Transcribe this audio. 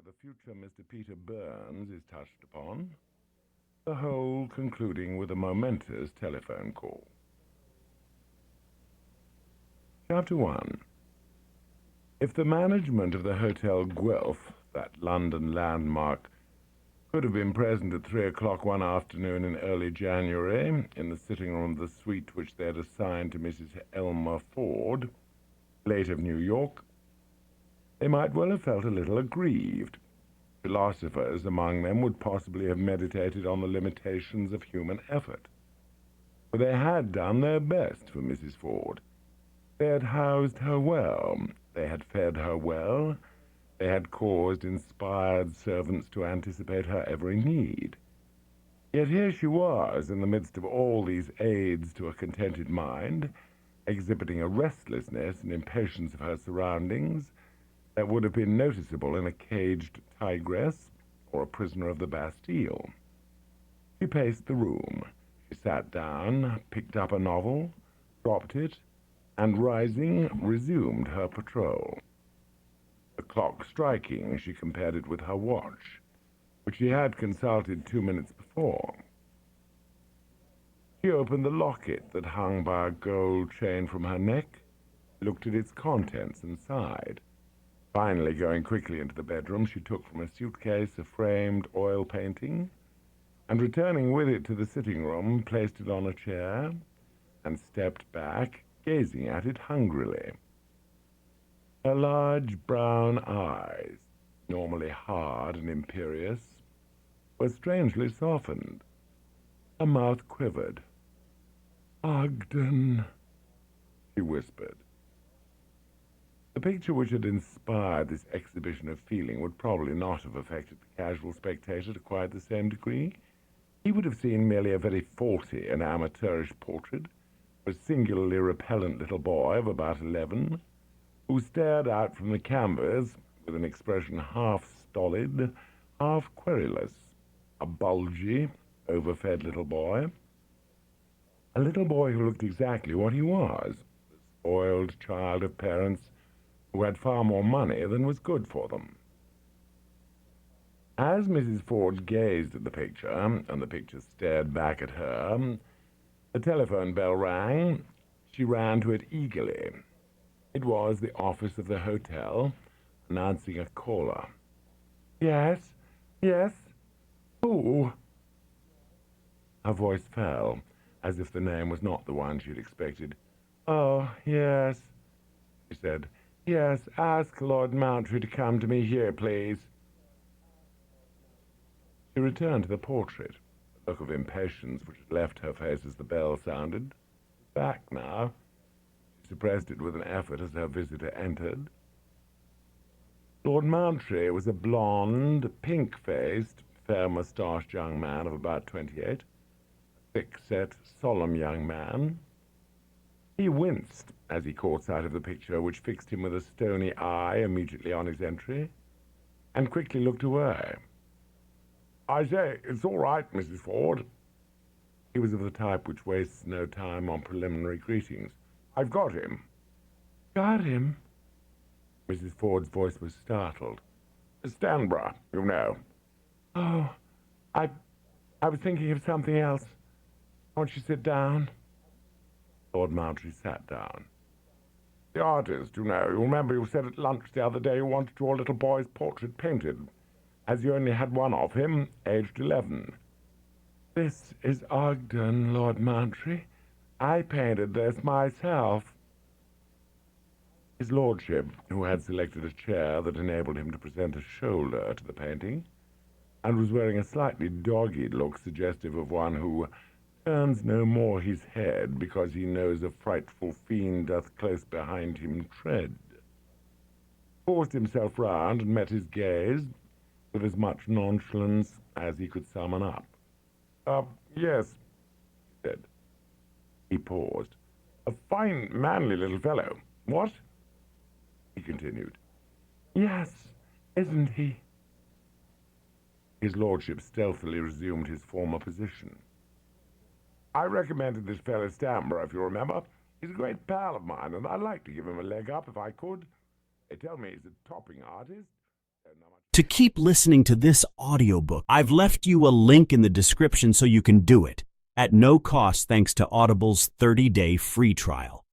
the future Mr. Peter Burns is touched upon, the whole concluding with a momentous telephone call. Chapter 1. If the management of the Hotel Guelph, that London landmark, could have been present at 3 o'clock one afternoon in early January in the sitting room of the suite which they had assigned to Mrs. Elmer Ford, late of New York, they might well have felt a little aggrieved. Philosophers among them would possibly have meditated on the limitations of human effort. For they had done their best for Mrs. Ford. They had housed her well, they had fed her well, they had caused inspired servants to anticipate her every need. Yet here she was, in the midst of all these aids to a contented mind, exhibiting a restlessness and impatience of her surroundings that would have been noticeable in a caged tigress or a prisoner of the Bastille. She paced the room. She sat down, picked up a novel, dropped it, and rising, resumed her patrol. The clock striking, she compared it with her watch, which she had consulted 2 minutes before. She opened the locket that hung by a gold chain from her neck, looked at its contents, and sighed. Finally, going quickly into the bedroom, she took from a suitcase a framed oil painting, and returning with it to the sitting room, placed it on a chair, and stepped back, gazing at it hungrily. Her large brown eyes, normally hard and imperious, were strangely softened. Her mouth quivered. "Ogden," she whispered. The picture which had inspired this exhibition of feeling would probably not have affected the casual spectator to quite the same degree. He would have seen merely a very faulty and amateurish portrait of a singularly repellent little boy of about 11, who stared out from the canvas with an expression half stolid, half querulous, a bulgy, overfed little boy. A little boy who looked exactly what he was, the spoiled child of parents who had far more money than was good for them. As Mrs. Ford gazed at the picture, and the picture stared back at her, the telephone bell rang. She ran to it eagerly. It was the office of the hotel, announcing a caller. "Yes, yes, who?" Her voice fell, as if the name was not the one she had expected. "Oh, yes," she said. "Yes, ask Lord Mountry to come to me here, please." She returned to the portrait. The look of impatience which had left her face as the bell sounded was back now. She suppressed it with an effort as her visitor entered. Lord Mountry was a blond, pink-faced, fair-moustached young man of about 28, a thick-set, solemn young man. He winced as he caught sight of the picture, which fixed him with a stony eye immediately on his entry, and quickly looked away. "I say, it's all right, Mrs. Ford." He was of the type which wastes no time on preliminary greetings. "I've got him." "Got him?" Mrs. Ford's voice was startled. "Stanborough, you know." "Oh, I was thinking of something else. Won't you sit down?" Lord Mountry sat down. "The artist, you know. You remember you said at lunch the other day you wanted your little boy's portrait painted, as you only had one of him, aged 11. "This is Ogden, Lord Mountry. I painted this myself." His lordship, who had selected a chair that enabled him to present a shoulder to the painting, and was wearing a slightly dogged look suggestive of one who turns no more his head because he knows a frightful fiend doth close behind him tread, forced himself round and met his gaze with as much nonchalance as he could summon up. Yes," he said. He paused. "A fine, manly little fellow. What?" he continued. "Yes, isn't he?" His lordship stealthily resumed his former position. "I recommended this fellow Stanborough, if you remember. He's a great pal of mine, and I'd like to give him a leg up if I could. They tell me he's a topping artist." Not much. To keep listening to this audiobook, I've left you a link in the description so you can do it at no cost thanks to Audible's 30-day free trial.